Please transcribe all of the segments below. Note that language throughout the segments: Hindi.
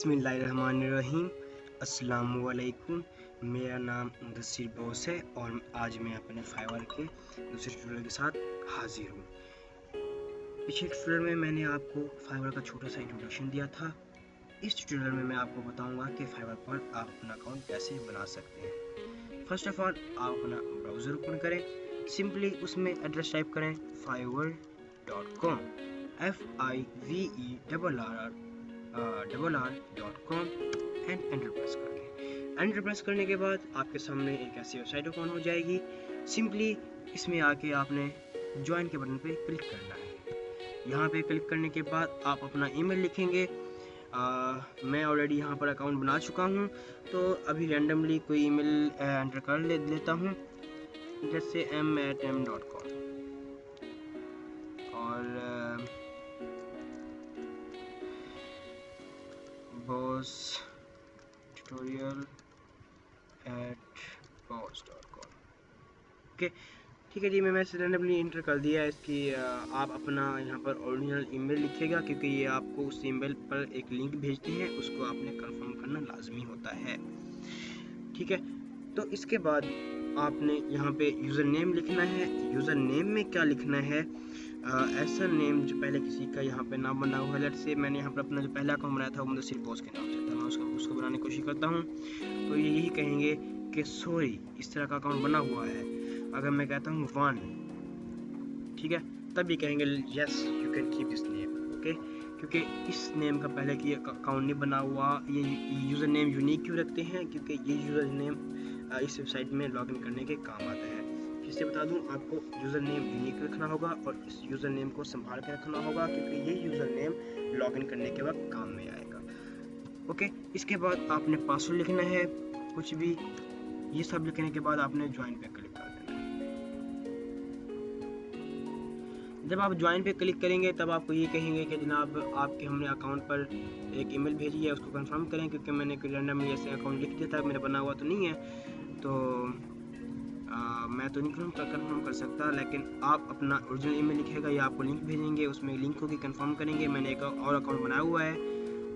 बिस्मिल्लाहिर्रहमानिर्रहीम। अस्सलामुअलैकुम। मेरा नाम मुदस्सिर बोस है और आज मैं अपने फाइवर के दूसरे ट्यूटोरियल के साथ हाजिर हूँ। पिछले ट्यूटोरियल में मैंने आपको फाइवर का छोटा सा इंट्रोडक्शन दिया था। इस ट्यूटोरियल में मैं आपको बताऊंगा कि फाइवर पर आप अपना अकाउंट कैसे बना सकते हैं। फर्स्ट ऑफ ऑल आप अपना ब्राउज़र ओपन करें, सिंपली उसमें एड्रेस टाइप करें fiverr.com fiverr.com and enter press कर दें। एंटर प्रेस करने के बाद आपके सामने एक ऐसी वेबसाइट ओपन हो जाएगी। सिंपली इसमें आके आपने ज्वाइन के बटन पे क्लिक करना है। यहाँ पे क्लिक करने के बाद आप अपना ईमेल लिखेंगे। मैं ऑलरेडी यहाँ पर अकाउंट बना चुका हूँ, तो अभी रैंडमली कोई ईमेल एंटर कर लेता हूँ, जैसे m@m.com और boss tutorial @boss.com। ओके, ठीक है जी, मैं मैसेज रैंडमली इंटर कर दिया है। इसकी आप अपना यहाँ पर ओरिजिनल ईमेल लिखिएगा, क्योंकि ये आपको उस ईमेल पर एक लिंक भेजते हैं, उसको आपने कंफर्म करना लाजमी होता है। ठीक है, तो इसके बाद आपने यहाँ पे यूज़र नेम लिखना है। यूज़र नेम में क्या लिखना है, ऐसा नेम जो पहले किसी का यहाँ पे नाम बना हुआ है। लेट्स से मैंने यहाँ पर अपना जो पहला अकाउंट बनाया था वो मुदस्सिर बोस के नाम से था, मैं उसको बनाने की कोशिश करता हूँ, तो ये यही कहेंगे कि सॉरी इस तरह का अकाउंट बना हुआ है। अगर मैं कहता हूँ 1, ठीक है, तब ये कहेंगे yes you can keep this name. Okay, क्योंकि इस नेम का पहले की अकाउंट नहीं बना हुआ। ये यूज़र नेम यूनिक क्यों रखते हैं, क्योंकि ये यूज़र नेम इस वेबसाइट में लॉगिन करने के काम आता है। फिर से बता दूं, आपको यूज़र नेम यूनिक रखना होगा और इस यूज़र नेम को संभाल के रखना होगा, क्योंकि ये यूज़र नेम लॉगिन करने के वक्त काम में आएगा। ओके, इसके बाद आपने पासवर्ड लिखना है कुछ भी। ये सब लिखने के बाद आपने ज्वाइन पे क्लिक कर देना है। जब आप ज्वाइन पे क्लिक करेंगे तब आपको ये कहेंगे कि जनाब आपके हमने अकाउंट पर एक ईमेल भेजी है, उसको कंफर्म करें, क्योंकि मैंने कोई रैंडमली ऐसे अकाउंट लिख दिया था, मेरा बना हुआ तो नहीं है, तो मैं तो नहीं कंफर्म कर सकता। लेकिन आप अपना ओरिजिनल ईमेल लिखेगा या आपको लिंक भेजेंगे, उसमें लिंक होगी, कंफर्म करेंगे। मैंने एक और अकाउंट बनाया हुआ है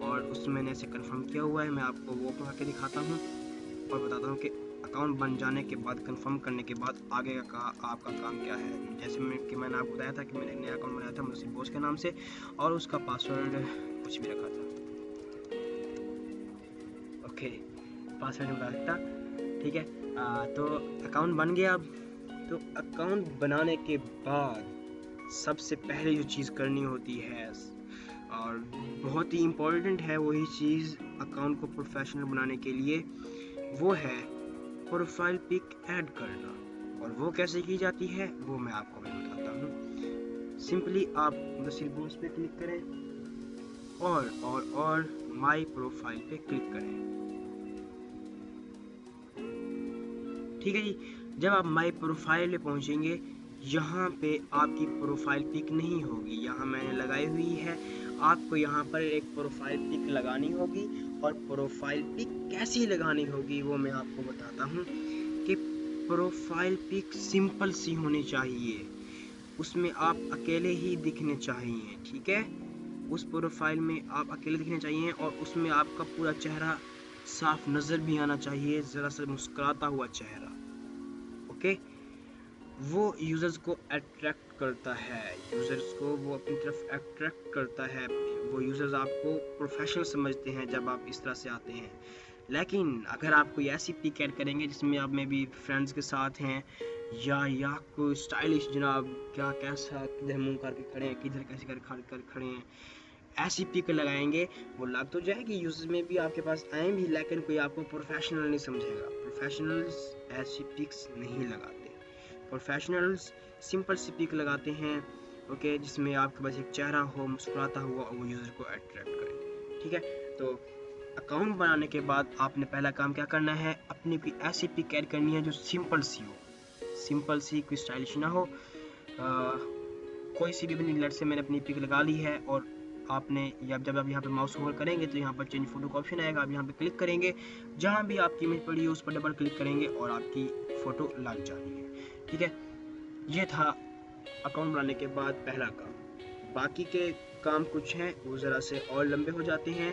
और उसमें मैंने ऐसे कंफर्म किया हुआ है। मैं आपको वो ओपन करके दिखाता हूँ और बताता हूँ कि अकाउंट बन जाने के बाद, कंफर्म करने के बाद आगे का आपका काम क्या है। जैसे मैंने आपको बताया था कि मैंने एक नया अकाउंट बनाया था मुदस्सिर बोस के नाम से और उसका पासवर्ड कुछ भी रखा था। ओके, पासवर्ड बता सकता, ठीक है। तो अकाउंट बन गया। अब तो अकाउंट बनाने के बाद सबसे पहले जो चीज़ करनी होती है और बहुत ही इम्पोर्टेंट है, वही चीज़ अकाउंट को प्रोफेशनल बनाने के लिए, वो है प्रोफाइल पिक ऐड करना। और वो कैसे की जाती है वो मैं आपको भी बताता हूँ। सिंपली आप मुदस्सिर बोस पे क्लिक करें और माई प्रोफाइल पे क्लिक करें। ठीक है जी, जब आप माई प्रोफाइल पे पहुंचेंगे, यहाँ पे आपकी प्रोफाइल पिक नहीं होगी, यहाँ मैंने लगाई हुई है। आपको यहाँ पर एक प्रोफाइल पिक लगानी होगी, और प्रोफाइल पिक कैसी लगानी होगी वो मैं आपको बताता हूँ कि प्रोफाइल पिक सिंपल सी होनी चाहिए, उसमें आप अकेले ही दिखने चाहिए। ठीक है, उस प्रोफाइल में आप अकेले दिखने चाहिए और उसमें आपका पूरा चेहरा साफ नज़र भी आना चाहिए, ज़रा सा मुस्कुराता हुआ चेहरा। ओके, वो यूज़र्स को अट्रैक्ट करता है, यूज़र्स को वो अपनी तरफ अट्रैक्ट करता है। वो यूज़र्स आपको प्रोफेशनल समझते हैं जब आप इस तरह से आते हैं। लेकिन अगर आप कोई ऐसी पिक ऐड करेंगे जिसमें आप में भी फ्रेंड्स के साथ हैं, या कोई स्टाइलिश, जनाब क्या कैसा किधर मुंह करके खड़े हैं, किधर कैसे कर खड़े हैं, ऐसी पिक लगाएंगे, वो लग तो जाएगी यूज़र्स में भी आपके पास आए भी, लेकिन कोई आपको प्रोफेशनल नहीं समझेगा। प्रोफेशनल्स ऐसी पिक्स नहीं लगाते। प्रोफेशनल्स सिंपल सी पिक लगाते हैं, ओके, जिसमें आपके पास एक चेहरा हो मुस्कुराता हुआ और वो यूज़र को अट्रैक्ट करे। ठीक है, तो अकाउंट बनाने के बाद आपने पहला काम क्या करना है, अपनी कोई ऐसी पिक ऐड करनी है जो सिंपल सी हो, सिंपल सी, कोई स्टाइलिश ना हो। कोई सी भी अपनी लेट से मैंने अपनी पिक लगा ली है, और आपने जब आप यहाँ पे माउस होल्ड करेंगे तो यहाँ पर चेंज फोटो का ऑप्शन आएगा। आप यहाँ पे क्लिक करेंगे, जहाँ भी आपकी इमेज पड़ी है उस पर डबल क्लिक करेंगे और आपकी फ़ोटो लग जानी है। ठीक है, ये था अकाउंट बनाने के बाद पहला काम। बाकी के काम कुछ हैं वो ज़रा से और लंबे हो जाते हैं,